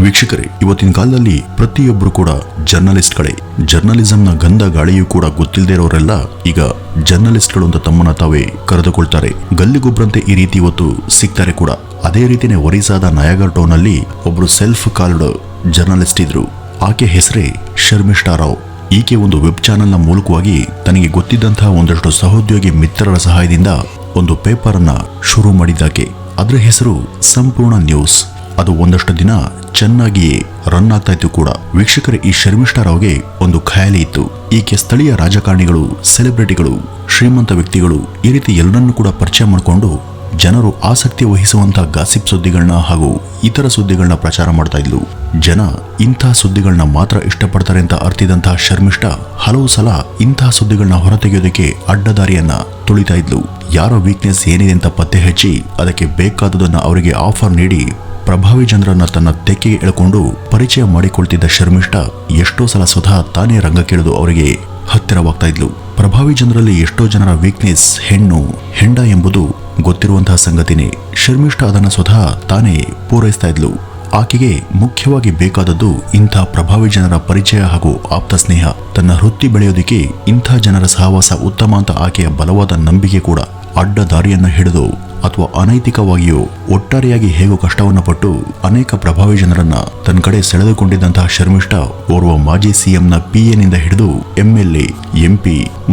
ವೀಕ್ಷಕರೇ, ಇವತ್ತಿನ ಕಾಲದಲ್ಲಿ ಪ್ರತಿಯೊಬ್ಬರು ಕೂಡ ಜರ್ನಲಿಸ್ಟ್ಗಳೇ. ಜರ್ನಲಿಸಂನ ಗಂಧ ಗಾಳಿಯೂ ಕೂಡ ಗೊತ್ತಿಲ್ಲದೆ ಇರೋರೆಲ್ಲ ಈಗ ಜರ್ನಲಿಸ್ಟ್ಗಳು ಅಂತ ತಮ್ಮನ್ನ ತಾವೇ ಕರೆದುಕೊಳ್ತಾರೆ. ಗಲ್ಲಿಗೊಬ್ರಂತೆ ಈ ರೀತಿ ಇವತ್ತು ಸಿಗ್ತಾರೆ ಕೂಡ. ಅದೇ ರೀತಿನೇ ಒರಿಸ್ಸಾದ ನಯಾಗರ್ ಟೌನ್ ಅಲ್ಲಿ ಒಬ್ರು ಸೆಲ್ಫ್ ಕಾಲ್ಡ್ ಜರ್ನಲಿಸ್ಟ್ ಇದ್ರು. ಆಕೆ ಹೆಸರೇ ಶರ್ಮಿಷ್ಠಾ ರಾವ್. ಈಕೆ ಒಂದು ವೆಬ್ ಚಾನೆಲ್ನ ಮೂಲಕವಾಗಿ ತನಗೆ ಗೊತ್ತಿದ್ದಂತಹ ಒಂದಷ್ಟು ಸಹೋದ್ಯೋಗಿ ಮಿತ್ರರ ಸಹಾಯದಿಂದ ಒಂದು ಪೇಪರ್ ಅನ್ನ ಶುರು ಮಾಡಿದ್ದಾಕೆ. ಅದರ ಹೆಸರು ಸಂಪೂರ್ಣ ನ್ಯೂಸ್. ಅದು ಒಂದಷ್ಟು ದಿನ ಚೆನ್ನಾಗಿಯೇ ರನ್ ಆಗ್ತಾ ಇತ್ತು ಕೂಡ. ವೀಕ್ಷಕರೇ, ಈ ಶರ್ಮಿಷ್ಠಾ ರಾವ್ಗೆ ಒಂದು ಖಯಾಲಿ ಇತ್ತು. ಈಕೆ ಸ್ಥಳೀಯ ರಾಜಕಾರಣಿಗಳು, ಸೆಲೆಬ್ರಿಟಿಗಳು, ಶ್ರೀಮಂತ ವ್ಯಕ್ತಿಗಳು ಈ ರೀತಿ ಎಲ್ಲರನ್ನೂ ಕೂಡ ಪರಿಚಯ ಮಾಡಿಕೊಂಡು ಜನರು ಆಸಕ್ತಿ ವಹಿಸುವಂತಹ ಗಾಸಿಪ್ ಸುದ್ದಿಗಳನ್ನ ಹಾಗೂ ಇತರ ಸುದ್ದಿಗಳನ್ನ ಪ್ರಚಾರ ಮಾಡ್ತಾ ಇದ್ಲು. ಜನ ಇಂತಹ ಸುದ್ದಿಗಳನ್ನ ಮಾತ್ರ ಇಷ್ಟಪಡ್ತಾರೆ ಅಂತ ಅರ್ಥಿದಂತಹ ಶರ್ಮಿಷ್ಠಾ ಹಲವು ಸಲ ಇಂತಹ ಸುದ್ದಿಗಳನ್ನ ಹೊರತೆಗೆಯೋದಕ್ಕೆ ಅಡ್ಡದಾರಿಯನ್ನ ತುಳಿತಾ ಇದ್ಲು. ಯಾರ ವೀಕ್ನೆಸ್ ಏನಿದೆ ಅಂತ ಪತ್ತೆ ಹಚ್ಚಿ ಅದಕ್ಕೆ ಬೇಕಾದುದನ್ನ ಅವರಿಗೆ ಆಫರ್ ನೀಡಿ ಪ್ರಭಾವಿ ಜನರನ್ನ ತನ್ನ ತೆಕ್ಕೆಗೆ ಎಳ್ಕೊಂಡು ಪರಿಚಯ ಮಾಡಿಕೊಳ್ತಿದ್ದ ಶರ್ಮಿಷ್ಠಾ ಎಷ್ಟೋ ಸಲ ಸ್ವತಃ ತಾನೇ ರಂಗಕ್ಕಿಳಿದು ಅವರಿಗೆ ಹತ್ತಿರವಾಗ್ತಾ ಇದ್ಲು. ಪ್ರಭಾವಿ ಜನರಲ್ಲಿ ಎಷ್ಟೋ ಜನರ ವೀಕ್ನೆಸ್ ಹೆಣ್ಣು, ಹೆಂಡ ಎಂಬುದು ಗೊತ್ತಿರುವಂತಹ ಸಂಗತಿನೇ. ಶರ್ಮಿಷ್ಠಾ ಅದನ್ನ ಸ್ವತಃ ತಾನೇ ಪೂರೈಸ್ತಾ ಇದ್ಲು. ಆಕೆಗೆ ಮುಖ್ಯವಾಗಿ ಬೇಕಾದದ್ದು ಇಂಥ ಪ್ರಭಾವಿ ಜನರ ಪರಿಚಯ ಹಾಗೂ ಆಪ್ತ ಸ್ನೇಹ. ತನ್ನ ವೃತ್ತಿ ಬೆಳೆಯೋದಿಕ್ಕೆ ಇಂಥ ಜನರ ಸಹವಾಸ ಉತ್ತಮ ಅಂತ ಆಕೆಯ ಬಲವಾದ ನಂಬಿಕೆ ಕೂಡ. ಅಡ್ಡ ದಾರಿಯನ್ನ ಹಿಡಿದು ಅಥವಾ ಅನೈತಿಕವಾಗಿಯೋ ಒಟ್ಟಾರೆಯಾಗಿ ಹೇಗೋ ಕಷ್ಟವನ್ನ ಪಟ್ಟು ಅನೇಕ ಪ್ರಭಾವಿ ಜನರನ್ನ ತನ್ನ ಕಡೆ ಸೆಳೆದುಕೊಂಡಿದ್ದಂತಹ ಶರ್ಮಿಷ್ಠಾ ಓರ್ವ ಮಾಜಿ ಸಿಎಂನ PA ನಿಂದ ಹಿಡಿದು MLA, MP,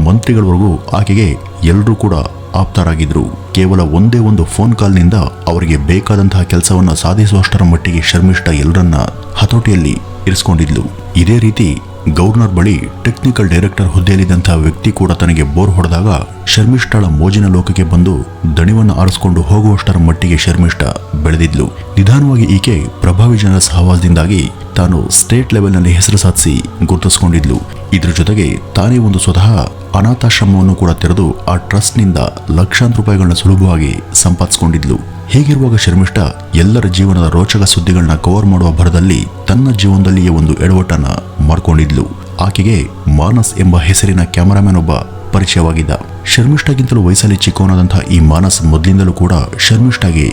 ಮಂತ್ರಿಗಳವರೆಗೂ ಆಕೆಗೆ ಎಲ್ಲರೂ ಕೂಡ ಆಪ್ತರಾಗಿದ್ರು. ಕೇವಲ ಒಂದೇ ಒಂದು ಫೋನ್ ಕಾಲ್ನಿಂದ ಅವರಿಗೆ ಬೇಕಾದಂತಹ ಕೆಲಸವನ್ನ ಸಾಧಿಸುವಷ್ಟರ ಮಟ್ಟಿಗೆ ಶರ್ಮಿಷ್ಠಾ ಎಲ್ಲರನ್ನ ಹತೋಟಿಯಲ್ಲಿ ಇರಿಸಿಕೊಂಡಿದ್ಲು. ಇದೇ ರೀತಿ ಗವರ್ನರ್ ಬಳಿ ಟೆಕ್ನಿಕಲ್ ಡೈರೆಕ್ಟರ್ ಹುದ್ದೆಯಲ್ಲಿದ್ದಂತಹ ವ್ಯಕ್ತಿ ಕೂಡ ತನಗೆ ಬೋರ್ ಹೊಡೆದಾಗ ಶರ್ಮಿಷ್ಠಾಳ ಮೋಜಿನ ಲೋಕಕ್ಕೆ ಬಂದು ದಣಿವನ್ನು ಆರಿಸಿಕೊಂಡು ಹೋಗುವಷ್ಟರ ಮಟ್ಟಿಗೆ ಶರ್ಮಿಷ್ಠಾ ಬೆಳೆದಿದ್ಲು. ನಿಧಾನವಾಗಿ ಈಕೆ ಪ್ರಭಾವಿ ಜನರ ಸಹವಾಸದಿಂದಾಗಿ ತಾನು ಸ್ಟೇಟ್ ಲೆವೆಲ್ನಲ್ಲಿ ಹೆಸರು ಸಾಧಿಸಿ ಗುರುತಿಸಿಕೊಂಡಿದ್ಲು. ಇದ್ರ ಜೊತೆಗೆ ತಾನೇ ಒಂದು ಸ್ವತಃ ಅನಾಥಾಶ್ರಮವನ್ನು ಕೂಡ ತೆರೆದು ಆ ಟ್ರಸ್ಟ್ನಿಂದ ಲಕ್ಷಾಂತರ ರೂಪಾಯಿಗಳನ್ನ ಸುಲಭವಾಗಿ ಸಂಪಾದಿಸಿಕೊಂಡಿದ್ಲು. ಹೀಗಿರುವಾಗ ಶರ್ಮಿಷ್ಠಾ ಎಲ್ಲರ ಜೀವನದ ರೋಚಕ ಸುದ್ದಿಗಳನ್ನ ಕವರ್ ಮಾಡುವ ಭರದಲ್ಲಿ ತನ್ನ ಜೀವನದಲ್ಲಿಯೇ ಒಂದು ಎಡವಟ್ಟನ್ನ ಮಾಡ್ಕೊಂಡಿದ್ಲು. ಆಕೆಗೆ ಮಾನಸ್ ಎಂಬ ಹೆಸರಿನ ಕ್ಯಾಮರಾಮನ್ ಒಬ್ಬ ಪರಿಚಯವಾಗಿದ್ದ. ಶರ್ಮಿಷ್ಠಾಗಿಂತಲೂ ವಯಸ್ಸಲ್ಲಿ ಚಿಕ್ಕವನಾದಂತಹ ಈ ಮಾನಸ್ ಮೊದಲಿಂದಲೂ ಕೂಡ ಶರ್ಮಿಷ್ಠಾಗೆ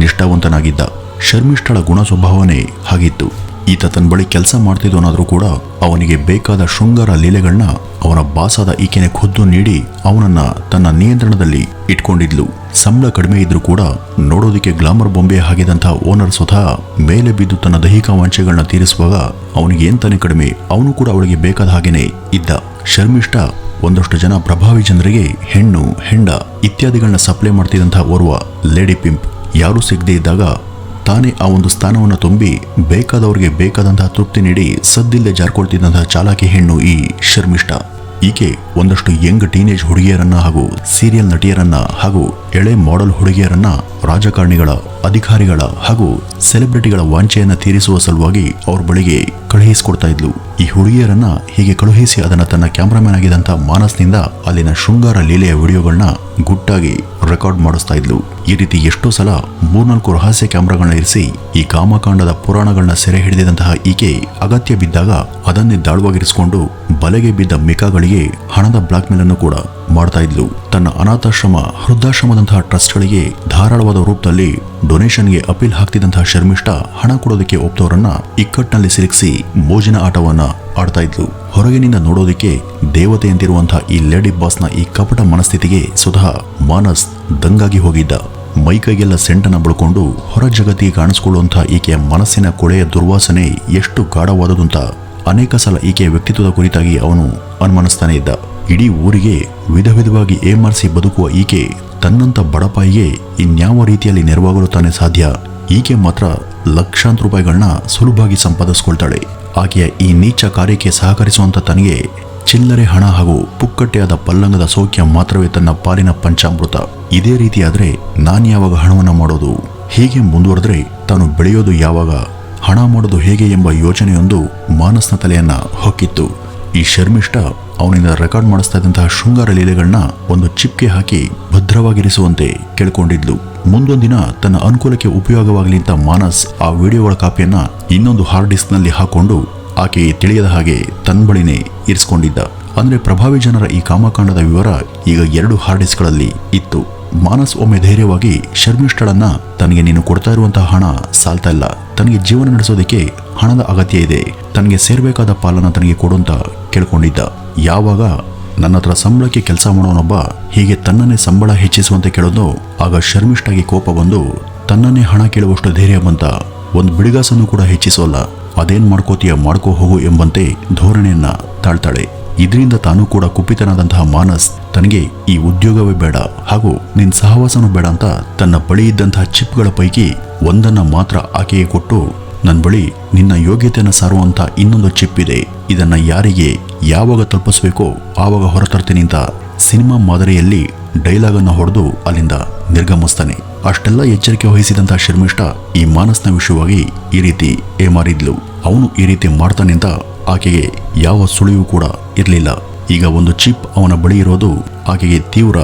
ನಿಷ್ಠಾವಂತನಾಗಿದ್ದ. ಶರ್ಮಿಷ್ಠಾಳ ಗುಣ ಸ್ವಭಾವನೇ ಹಾಗಿತ್ತು. ಈತ ತನ್ನ ಬಳಿ ಕೆಲಸ ಮಾಡ್ತಿದ್ದವನಾದ್ರೂ ಕೂಡ ಅವನಿಗೆ ಬೇಕಾದ ಶೃಂಗಾರ ಲೀಲೆಗಳನ್ನ ಅವನ ಬಾಸಾದ ಈಕೆನೆ ಖುದ್ದು ನೀಡಿ ಅವನನ್ನ ತನ್ನ ನಿಯಂತ್ರಣದಲ್ಲಿ ಇಟ್ಕೊಂಡಿದ್ಲು. ಸಂಬಳ ಕಡಿಮೆ ಇದ್ರೂ ಕೂಡ ನೋಡೋದಿಕ್ಕೆ ಗ್ಲಾಮರ್ ಬೊಂಬೆ ಆಗಿದಂತಹ ಓನರ್ ಸ್ವತಃ ಮೇಲೆ ಬಿದ್ದು ತನ್ನ ದೈಹಿಕ ವಾಂಛೆಗಳನ್ನ ತೀರಿಸುವಾಗ ಅವನಿಗೆ ಎಂತಾನೆ ಕಡಿಮೆ, ಅವನು ಕೂಡ ಅವಳಿಗೆ ಬೇಕಾದ ಹಾಗೇನೆ ಇದ್ದ. ಶರ್ಮಿಷ್ಠಾ ಒಂದಷ್ಟು ಜನ ಪ್ರಭಾವಿ ಜನರಿಗೆ ಹೆಣ್ಣು, ಹೆಂಡ ಇತ್ಯಾದಿಗಳನ್ನ ಸಪ್ಲೈ ಮಾಡ್ತಿದ್ದಂತಹ ಓರ್ವ ಲೇಡಿ ಪಿಂಪ್. ಯಾರು ಸಿಗದೆ ಇದ್ದಾಗ ತಾನೇ ಆ ಒಂದು ಸ್ಥಾನವನ್ನು ತುಂಬಿ ಬೇಕಾದವರಿಗೆ ಬೇಕಾದಂತಹ ತೃಪ್ತಿ ನೀಡಿ ಸದ್ದಿಲ್ಲದೆ ಜಾರ್ಕೊಳ್ತಿದ್ದಂತಹ ಚಾಲಾಕಿ ಹೆಣ್ಣು ಈ ಶರ್ಮಿಷ್ಠಾ. ಈಕೆ ಒಂದಷ್ಟು ಯಂಗ್ ಟೀನೇಜ್ ಹುಡುಗಿಯರನ್ನ ಹಾಗೂ ಸೀರಿಯಲ್ ನಟಿಯರನ್ನ ಹಾಗೂ ಎಳೆ ಮಾಡೆಲ್ ಹುಡುಗಿಯರನ್ನ ರಾಜಕಾರಣಿಗಳ, ಅಧಿಕಾರಿಗಳ ಹಾಗೂ ಸೆಲೆಬ್ರಿಟಿಗಳ ವಾಂಛೆಯನ್ನ ತೀರಿಸುವ ಸಲುವಾಗಿ ಅವ್ರ ಬಳಿಗೆ ಕಳುಹಿಸಿಕೊಡ್ತಾ ಇದ್ಲು. ಈ ಹುಡುಗಿಯರನ್ನ ಹೀಗೆ ಕಳುಹಿಸಿ ಅದನ್ನ ತನ್ನ ಕ್ಯಾಮ್ರಾಮನ್ ಆಗಿದಂತ ಮಾನಸ್ನಿಂದ ಅಲ್ಲಿನ ಶೃಂಗಾರ ಲೀಲೆಯ ವಿಡಿಯೋಗಳನ್ನ ಗುಟ್ಟಾಗಿ ರೆಕಾರ್ಡ್ ಮಾಡಿಸ್ತಾ ಇದ್ಲು. ಈ ರೀತಿ ಎಷ್ಟೋ ಸಲ 3-4 ರಹಸ್ಯ ಕ್ಯಾಮ್ರಾಗಳನ್ನ ಇರಿಸಿ ಈ ಕಾಮಕಾಂಡದ ಪುರಾಣಗಳನ್ನ ಸೆರೆ ಹಿಡಿದಿದಂತಹ ಈಕೆ ಅಗತ್ಯ ಬಿದ್ದಾಗ ಅದನ್ನೇ ದಾಳವಾಗಿರಿಸಿಕೊಂಡು ಬಲೆಗೆ ಬಿದ್ದ ಮಿಕಾಗಳಿಗೆ ಹಣದ ಬ್ಲಾಕ್ ಮೇಲ್ ಅನ್ನು ಕೂಡ ಮಾಡ್ತಾ ಇದ್ಲು. ತನ್ನ ಅನಾಥಾಶ್ರಮ, ವೃದ್ಧಾಶ್ರಮದಂತಹ ಟ್ರಸ್ಟ್ಗಳಿಗೆ ಧಾರಾಳವಾದ ರೂಪದಲ್ಲಿ ಡೊನೇಷನ್ಗೆ ಅಪೀಲ್ ಹಾಕ್ತಿದ್ದಂತಹ ಶರ್ಮಿಷ್ಠಾ ಹಣ ಕೊಡೋದಕ್ಕೆ ಒಪ್ತವರನ್ನ ಇಕ್ಕಟ್ಟಿನಲ್ಲಿ ಸಿಲುಕಿಸಿ ಮೋಜಿನ ಆಟವನ್ನ ಆಡ್ತಾ ಇದ್ಲು. ಹೊರಗಿನಿಂದ ನೋಡೋದಿಕ್ಕೆ ದೇವತೆಯಂತಿರುವಂತಹ ಈ ಲೇಡಿ ಬಾಸ್ನ ಈ ಕಪಟ ಮನಸ್ಥಿತಿಗೆ ಸ್ವತಃ ಮಾನಸ್ ದಂಗಾಗಿ ಹೋಗಿದ್ದ. ಮೈಕೈಗೆಲ್ಲ ಸೆಂಟನ್ನ ಬಳ್ಕೊಂಡು ಹೊರ ಜಗತ್ತಿಗೆ ಕಾಣಿಸಿಕೊಳ್ಳುವಂತಹ ಈಕೆಯ ಮನಸ್ಸಿನ ಕೊಳೆಯ ದುರ್ವಾಸನೆ ಎಷ್ಟು ಗಾಢವಾದದು ಅಂತ ಅನೇಕ ಸಲ ಈಕೆಯ ವ್ಯಕ್ತಿತ್ವದ ಕುರಿತಾಗಿ ಅವನು ಅನುಮಾನಿಸ್ತಾನೆ ಇದ್ದ. ಇಡೀ ಊರಿಗೆ ವಿಧ ವಿಧವಾಗಿ ಏಮಾರಿಸಿ ಬದುಕುವ ಈಕೆ ತನ್ನಂತ ಬಡಪಾಯಿಗೆ ಇನ್ಯಾವ ರೀತಿಯಲ್ಲಿ ನೆರವಾಗಲು ತಾನೇ ಸಾಧ್ಯ? ಈಕೆ ಮಾತ್ರ ಲಕ್ಷಾಂತರ ರೂಪಾಯಿಗಳನ್ನ ಸುಲಭವಾಗಿ ಸಂಪಾದಿಸ್ಕೊಳ್ತಾಳೆ. ಆಕೆಯ ಈ ನೀಚ ಕಾರ್ಯಕ್ಕೆ ಸಹಕರಿಸುವಂತ ತನಗೆ ಚಿಲ್ಲರೆ ಹಣ ಹಾಗೂ ಪುಕ್ಕಟ್ಟೆಯಾದ ಪಲ್ಲಂಗದ ಸೌಖ್ಯ ಮಾತ್ರವೇ ತನ್ನ ಪಾಲಿನ ಪಂಚಾಮೃತ. ಇದೇ ರೀತಿಯಾದ್ರೆ ನಾನ್ಯಾವಾಗ ಹಣವನ್ನ ಮಾಡೋದು? ಹೀಗೆ ಮುಂದುವರೆದ್ರೆ ತಾನು ಬೆಳೆಯೋದು ಯಾವಾಗ? ಹಣ ಮಾಡೋದು ಹೇಗೆ ಎಂಬ ಯೋಚನೆಯೊಂದು ಮಾನಸ್ನ ತಲೆಯನ್ನ ಹೊಕ್ಕಿತ್ತು. ಈ ಶರ್ಮಿಷ್ಠಾ ಅವನಿಂದ ರೆಕಾರ್ಡ್ ಮಾಡಿಸ್ತಾ ಇದ್ದಂತಹ ಶೃಂಗಾರ ಲೀಲೆಗಳನ್ನ ಒಂದು ಚಿಪ್ಗೆ ಹಾಕಿ ಭದ್ರವಾಗಿರಿಸುವಂತೆ ಕೇಳ್ಕೊಂಡಿದ್ಲು. ಮುಂದೊಂದಿನ ತನ್ನ ಅನುಕೂಲಕ್ಕೆ ಉಪಯೋಗವಾಗಲಿ ಅಂತ ಮಾನಸ್ ಆ ವಿಡಿಯೋಗಳ ಕಾಪಿಯನ್ನ ಇನ್ನೊಂದು ಹಾರ್ಡ್ ಡಿಸ್ಕ್ ನಲ್ಲಿ ಹಾಕೊಂಡು ಆಕೆ ತಿಳಿಯದ ಹಾಗೆ ತನ್ನ ಬಳಿನೇ ಇರಿಸಿಕೊಂಡಿದ್ದ. ಅಂದ್ರೆ ಪ್ರಭಾವಿ ಜನರ ಈ ಕಾಮಕಾಂಡದ ವಿವರ ಈಗ 2 ಹಾರ್ಡ್ ಡಿಸ್ಕ್ಗಳಲ್ಲಿ ಇತ್ತು. ಮಾನಸ್ ಒಮ್ಮೆ ಧೈರ್ಯವಾಗಿ ಶರ್ಮಿಷ್ಠಳನ್ನ ತನಗೆ ನೀನು ಕೊಡ್ತಾ ಇರುವಂತಹ ಹಣ ಸಾಲ್ತಾ ಇಲ್ಲ, ತನಗೆ ಜೀವನ ನಡೆಸೋದಕ್ಕೆ ಹಣದ ಅಗತ್ಯ ಇದೆ, ತನಗೆ ಸೇರ್ಬೇಕಾದ ಪಾಲನ್ನ ತನಗೆ ಕೊಡು ಅಂತ ಕೇಳ್ಕೊಂಡಿದ್ದ. ಯಾವಾಗ ನನ್ನ ಹತ್ರ ಸಂಬಳಕ್ಕೆ ಕೆಲಸ ಮಾಡೋನೊಬ್ಬ ಹೀಗೆ ತನ್ನನ್ನೇ ಸಂಬಳ ಹೆಚ್ಚಿಸುವಂತೆ ಕೇಳೋದು, ಆಗ ಶರ್ಮಿಷ್ಠಾಗಿ ಕೋಪ ಬಂದು ತನ್ನನ್ನೇ ಹಣ ಕೇಳುವಷ್ಟು ಧೈರ್ಯ ಬಂತ ಒಂದು ಬಿಡಿಗಾಸನ್ನು ಕೂಡ ಹೆಚ್ಚಿಸೋಲ್ಲ, ಅದೇನ್ ಮಾಡ್ಕೋತೀಯ ಮಾಡ್ಕೋ ಹೋಗು ಎಂಬಂತೆ ಧೋರಣೆಯನ್ನ ತಾಳ್ತಾಳೆ. ಇದರಿಂದ ತಾನು ಕೂಡ ಕುಪಿತನಾದಂತಹ ಮಾನಸ್ ತನಗೆ ಈ ಉದ್ಯೋಗವೇ ಬೇಡ ಹಾಗೂ ನಿನ್ ಸಹವಾಸನೂ ಬೇಡ ಅಂತ ತನ್ನ ಬಳಿ ಇದ್ದಂತಹ ಚಿಪ್ಗಳ ಪೈಕಿ ಒಂದನ್ನ ಮಾತ್ರ ಆಕೆಗೆ ಕೊಟ್ಟು, ನನ್ನ ಬಳಿ ನಿನ್ನ ಯೋಗ್ಯತೆಯನ್ನು ಸಾರುವಂತ ಇನ್ನೊಂದು ಚಿಪ್ ಇದೆ, ಇದನ್ನ ಯಾರಿಗೆ ಯಾವಾಗ ತಲುಪಿಸ್ಬೇಕೋ ಆವಾಗ ಹೊರತರ್ತೀನಿ ಅಂತ ಸಿನಿಮಾ ಮಾದರಿಯಲ್ಲಿ ಡೈಲಾಗ್ ಅನ್ನ ಹೊಡೆದು ಅಲ್ಲಿಂದ ನಿರ್ಗಮಿಸ್ತಾನೆ. ಅಷ್ಟೆಲ್ಲ ಎಚ್ಚರಿಕೆ ವಹಿಸಿದಂತಹ ಶರ್ಮಿಷ್ಠ ಈ ಮಾನಸ್ನ ವಿಷಯವಾಗಿ ಈ ರೀತಿ ಏಮಾರಿದ್ಲು. ಅವನು ಈ ರೀತಿ ಮಾಡ್ತಾನೆ ಅಂತ ಆಕೆಗೆ ಯಾವ ಸುಳಿವು ಕೂಡ ಇರಲಿಲ್ಲ. ಈಗ ಒಂದು ಚಿಪ್ ಅವನ ಬಳಿ ಇರೋದು ಆಕೆಗೆ ತೀವ್ರ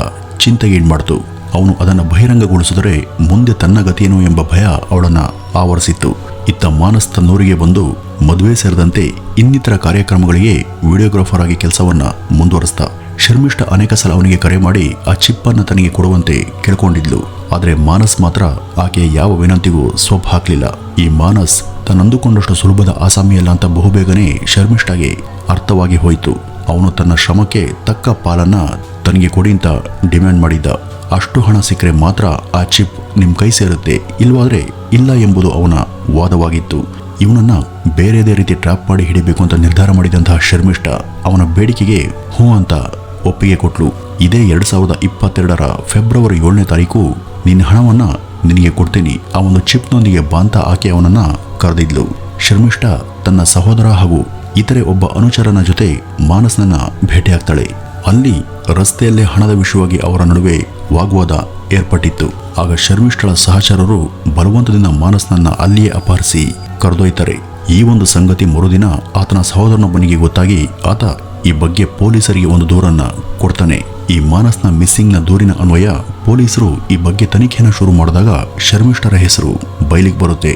ಚಿಂತೆಗೀಡು ಮಾಡ್ತು. ಅವನು ಅದನ್ನು ಬಹಿರಂಗಗೊಳಿಸಿದರೆ ಮುಂದೆ ತನ್ನ ಗತಿಯೇನು ಎಂಬ ಭಯ ಅವಳನ್ನ ಆವರಿಸಿತ್ತು. ಇತ್ತ ಮಾನಸ್ ತನ್ನೂರಿಗೆ ಬಂದು ಮದುವೆ ಸೇರಿದಂತೆ ಇನ್ನಿತರ ಕಾರ್ಯಕ್ರಮಗಳಿಗೆ ವಿಡಿಯೋಗ್ರಾಫರ್ ಆಗಿ ಕೆಲಸವನ್ನ ಮುಂದುವರಿಸ್ತಾ. ಶರ್ಮಿಷ್ಠ ಅನೇಕ ಸಲ ಅವನಿಗೆ ಕರೆ ಮಾಡಿ ಆ ಚಿಪ್ ಅನ್ನ ತನಗೆ ಕೊಡುವಂತೆ ಕೇಳ್ಕೊಂಡಿದ್ಲು. ಆದ್ರೆ ಮಾನಸ್ ಮಾತ್ರ ಆಕೆಯ ಯಾವ ವಿನಂತಿಗೂ ಸೊಪ್ಪು ಹಾಕ್ಲಿಲ್ಲ. ಈ ಮಾನಸ್ ತನ್ನಂದುಕೊಂಡಷ್ಟು ಸುಲಭದ ಆಸಾಮಿಯಲ್ಲ ಅಂತ ಬಹುಬೇಗನೆ ಶರ್ಮಿಷ್ಠಾಗೆ ಅರ್ಥವಾಗಿ ಹೋಯಿತು. ಅವನು ತನ್ನ ಶ್ರಮಕ್ಕೆ ತಕ್ಕ ಪಾಲನ್ನ ತನಗೆ ಕೊಡಿ ಅಂತ ಡಿಮ್ಯಾಂಡ್ ಮಾಡಿದ್ದ. ಅಷ್ಟು ಹಣ ಸಿಕ್ಕರೆ ಮಾತ್ರ ಆ ಚಿಪ್ ನಿಮ್ ಕೈ ಸೇರುತ್ತೆ, ಇಲ್ವಾದ್ರೆ ಇಲ್ಲ ಎಂಬುದು ಅವನ ವಾದವಾಗಿತ್ತು. ಇವನನ್ನ ಬೇರೆದೇ ರೀತಿ ಟ್ರ್ಯಾಪ್ ಮಾಡಿ ಹಿಡಿಬೇಕು ಅಂತ ನಿರ್ಧಾರ ಮಾಡಿದಂತಹ ಶರ್ಮಿಷ್ಠ ಅವನ ಬೇಡಿಕೆಗೆ ಹೂ ಅಂತ ಒಪ್ಪಿಗೆ ಕೊಟ್ಲು. ಇದೇ 2022 ಫೆಬ್ರವರಿ 7ನೇ ತಾರೀಕು ನಿನ್ನ ಹಣವನ್ನ ನಿನಗೆ ಕೊಡ್ತೀನಿ, ಆ ಒಂದು ಚಿಪ್ನೊಂದಿಗೆ ಬಾಂತ ಆಕೆ ಅವನನ್ನ ಕರೆದಿದ್ಲು. ಶರ್ಮಿಷ್ಠ ತನ್ನ ಸಹೋದರ ಹಾಗೂ ಇತರೆ ಒಬ್ಬ ಅನುಚರನ ಜೊತೆ ಮಾನಸ್ನನ್ನ ಭೇಟಿಯಾಗ್ತಾಳೆ. ಅಲ್ಲಿ ರಸ್ತೆಯಲ್ಲೇ ಹಣದ ವಿಷಯವಾಗಿ ಅವರ ನಡುವೆ ವಾಗ್ವಾದ ಏರ್ಪಟ್ಟಿತ್ತು. ಆಗ ಶರ್ಮಿಷ್ಠಳ ಸಹಚರರು ಬಲವಂತದಿಂದ ಮಾನಸ್ನನ್ನ ಅಲ್ಲಿಯೇ ಅಪಹರಿಸಿ ಕರೆದೊಯ್ತಾರೆ. ಈ ಒಂದು ಸಂಗತಿ ಮರುದಿನ ಆತನ ಸಹೋದರನೊಬ್ಬನಿಗೆ ಗೊತ್ತಾಗಿ ಆತ ಈ ಬಗ್ಗೆ ಪೊಲೀಸರಿಗೆ ಒಂದು ದೂರನ್ನ ಕೊಡ್ತಾನೆ. ಈ ಮಾನಸ್ನ ಮಿಸ್ಸಿಂಗ್ನ ದೂರಿನ ಅನ್ವಯ ಪೊಲೀಸರು ಈ ಬಗ್ಗೆ ತನಿಖೆಯನ್ನು ಶುರು ಮಾಡಿದಾಗ ಶರ್ಮಿಷ್ಠರ ಹೆಸರು ಬಯಲಿಗೆ ಬರುತ್ತೆ.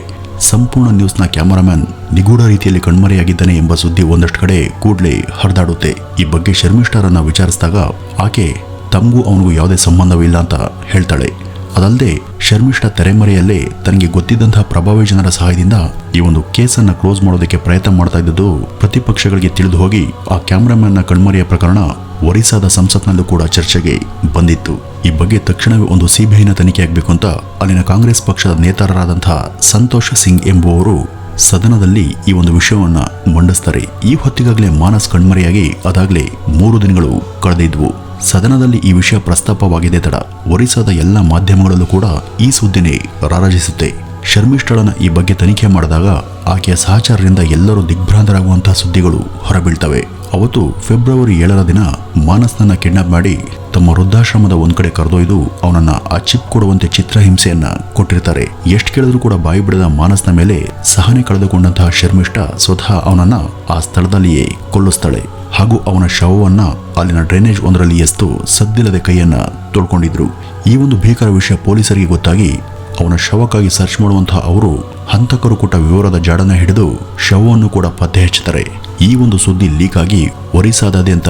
ಸಂಪೂರ್ಣ ನ್ಯೂಸ್ನ ಕ್ಯಾಮರಾಮ್ಯಾನ್ ನಿಗೂಢ ರೀತಿಯಲ್ಲಿ ಕಣ್ಮರೆಯಾಗಿದ್ದಾನೆ ಎಂಬ ಸುದ್ದಿ ಒಂದಷ್ಟು ಕಡೆ ಕೂಡಲೇ ಹರಿದಾಡುತ್ತೆ. ಈ ಬಗ್ಗೆ ಶರ್ಮಿಷ್ಠರನ್ನ ವಿಚಾರಿಸಿದಾಗ ಆಕೆ ತಮಗೂ ಅವನಿಗೂ ಯಾವುದೇ ಸಂಬಂಧವಿಲ್ಲ ಅಂತ ಹೇಳ್ತಾಳೆ. ಅದಲ್ಲದೆ ಶರ್ಮಿಷ್ಠ ತೆರೆಮರೆಯಲ್ಲೇ ತನಗೆ ಗೊತ್ತಿದ್ದಂತಹ ಪ್ರಭಾವಿ ಜನರ ಸಹಾಯದಿಂದ ಈ ಒಂದು ಕೇಸನ್ನ ಕ್ಲೋಸ್ ಮಾಡೋದಕ್ಕೆ ಪ್ರಯತ್ನ ಮಾಡ್ತಾ ಇದ್ದದ್ದು ಪ್ರತಿಪಕ್ಷಗಳಿಗೆ ತಿಳಿದು ಹೋಗಿ ಆ ಕ್ಯಾಮರಾಮ್ಯಾನ್ನ ಕಣ್ಮರೆಯ ಪ್ರಕರಣ ಒರಿಸ್ಸಾದ ಸಂಸತ್ನಲ್ಲೂ ಕೂಡ ಚರ್ಚೆಗೆ ಬಂದಿತ್ತು. ಈ ಬಗ್ಗೆ ತಕ್ಷಣವೇ ಒಂದು ಸಿಬಿಐನ ತನಿಖೆ ಆಗಬೇಕು ಅಂತ ಅಲ್ಲಿನ ಕಾಂಗ್ರೆಸ್ ಪಕ್ಷದ ನೇತಾರರಾದಂತಹ ಸಂತೋಷ್ ಸಿಂಗ್ ಎಂಬುವವರು ಸದನದಲ್ಲಿ ಈ ಒಂದು ವಿಷಯವನ್ನ ಮಂಡಿಸ್ತಾರೆ. ಈ ಹೊತ್ತಿಗಾಗಲೇ ಮಾನಸ್ ಕಣ್ಮರೆಯಾಗಿ ಅದಾಗಲೇ 3 ದಿನಗಳು ಕಳೆದಿದ್ವು. ಸದನದಲ್ಲಿ ಈ ವಿಷಯ ಪ್ರಸ್ತಾಪವಾಗಿದೆ ತಡ ಒರಿಸ್ಸಾದ ಎಲ್ಲ ಮಾಧ್ಯಮಗಳಲ್ಲೂ ಕೂಡ ಈ ಸುದ್ದಿನೇ ರಾರಾಜಿಸುತ್ತೆ. ಶರ್ಮಿಷ್ಠಳನ್ನ ಈ ಬಗ್ಗೆ ತನಿಖೆ ಮಾಡಿದಾಗ ಆಕೆಯ ಸಹಚರರಿಂದ ಎಲ್ಲರೂ ದಿಗ್ಭ್ರಾಂತರಾಗುವಂತಹ ಸುದ್ದಿಗಳು ಹೊರಬೀಳ್ತವೆ. ಅವತ್ತು ಫೆಬ್ರವರಿ 7ರ ದಿನ ಮಾನಸ್ನನ್ನ ಕಿಡ್ನಾಪ್ ಮಾಡಿ ತಮ್ಮ ವೃದ್ಧಾಶ್ರಮದ ಒಂದ್ ಕಡೆ ಕರೆದೊಯ್ದು ಅವನನ್ನ ಆ ಚಿಪ್ ಕೊಡುವಂತೆ ಚಿತ್ರಹಿಂಸೆಯನ್ನ ಕೊಟ್ಟಿರ್ತಾರೆ. ಎಷ್ಟು ಕೇಳಿದ್ರು ಕೂಡ ಬಾಯಿ ಬಿಡದ ಮಾನಸ್ನ ಮೇಲೆ ಸಹನೆ ಕಳೆದುಕೊಂಡಂತಹ ಶರ್ಮಿಷ್ಠ ಸ್ವತಃ ಅವನನ್ನ ಆ ಸ್ಥಳದಲ್ಲಿಯೇ ಕೊಲ್ಲಿಸ್ತಾಳೆ ಹಾಗೂ ಅವನ ಶವವನ್ನ ಅಲ್ಲಿನ ಡ್ರೈನೇಜ್ ಒಂದರಲ್ಲಿ ಎಸ್ತು ಸದ್ದಿಲ್ಲದೆ ಕೈಯನ್ನ ತೊಳ್ಕೊಂಡಿದ್ರು. ಈ ಒಂದು ಭೀಕರ ವಿಷಯ ಪೊಲೀಸರಿಗೆ ಗೊತ್ತಾಗಿ ಅವನ ಶವಕ್ಕಾಗಿ ಸರ್ಚ್ ಮಾಡುವಂತಹ ಅವರು ಹಂತಕರು ಕೊಟ್ಟ ವಿವರದ ಜಾಡನ್ನ ಹಿಡಿದು ಶವವನ್ನು ಕೂಡ ಪತ್ತೆ ಹಚ್ಚುತ್ತಾರೆ. ಈ ಒಂದು ಸುದ್ದಿ ಲೀಕ್ ಆಗಿ ಒರಿಸ್ಸಾದಾದ್ಯಂತ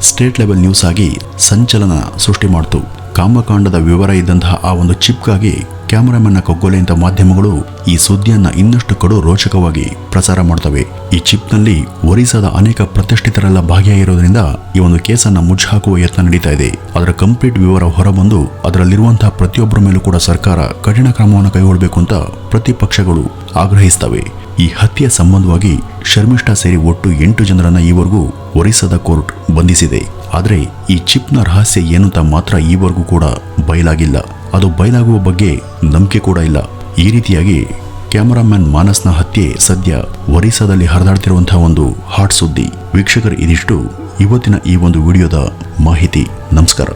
ಸ್ಟೇಟ್ ಲೆವೆಲ್ ನ್ಯೂಸ್ ಆಗಿ ಸಂಚಲನ ಸೃಷ್ಟಿ ಮಾಡಿತು. ಕಾಮಕಾಂಡದ ವಿವರ ಇದ್ದಂತಹ ಆ ಒಂದು ಚಿಪ್ಗಾಗಿ ಕ್ಯಾಮರಾಮನ್ನ ಕಗ್ಗೊಲೆ ಅಂತ ಮಾಧ್ಯಮಗಳು ಈ ಸುದ್ದಿಯನ್ನ ಇನ್ನಷ್ಟು ಕಡು ರೋಚಕವಾಗಿ ಪ್ರಸಾರ ಮಾಡ್ತವೆ. ಈ ಚಿಪ್ನಲ್ಲಿ ಒರಿಸ್ಸಾದ ಅನೇಕ ಪ್ರತಿಷ್ಠಿತರೆಲ್ಲ ಭಾಗಿಯಾಗಿರೋದ್ರಿಂದ ಈ ಒಂದು ಕೇಸನ್ನ ಮುಚ್ಚಾಕುವ ಯತ್ನ ನಡೀತಾ ಇದೆ. ಅದರ ಕಂಪ್ಲೀಟ್ ವಿವರ ಹೊರಬಂದು ಅದರಲ್ಲಿರುವಂತಹ ಪ್ರತಿಯೊಬ್ಬರ ಮೇಲೂ ಕೂಡ ಸರ್ಕಾರ ಕಠಿಣ ಕ್ರಮವನ್ನು ಕೈಗೊಳ್ಳಬೇಕು ಅಂತ ಪ್ರತಿಪಕ್ಷಗಳು ಆಗ್ರಹಿಸ್ತವೆ. ಈ ಹತ್ಯೆ ಸಂಬಂಧವಾಗಿ ಶರ್ಮಿಷ್ಠ ಸೇರಿ ಒಟ್ಟು 8 ಜನರನ್ನ ಈವರೆಗೂ ಒರಿಸ್ಸಾದ ಕೋರ್ಟ್ ಬಂಧಿಸಿದೆ. ಆದರೆ ಈ ಚಿಪ್ನ ರಹಸ್ಯ ಏನು ಅಂತ ಮಾತ್ರ ಈವರೆಗೂ ಕೂಡ ಬಯಲಾಗಿಲ್ಲ. ಅದು ಬಯಲಾಗುವ ಬಗ್ಗೆ ನಂಬಿಕೆ ಕೂಡ ಇಲ್ಲ. ಈ ರೀತಿಯಾಗಿ ಕ್ಯಾಮರಾಮ್ಯಾನ್ ಮಾನಸ್ನ ಹತ್ಯೆ ಸದ್ಯ ಒರಿಸ್ಸಾದಲ್ಲಿ ಹರಿದಾಡ್ತಿರುವಂತಹ ಒಂದು ಹಾಟ್ ಸುದ್ದಿ. ವೀಕ್ಷಕರು, ಇದಿಷ್ಟು ಇವತ್ತಿನ ಈ ಒಂದು ವಿಡಿಯೋದ ಮಾಹಿತಿ. ನಮಸ್ಕಾರ.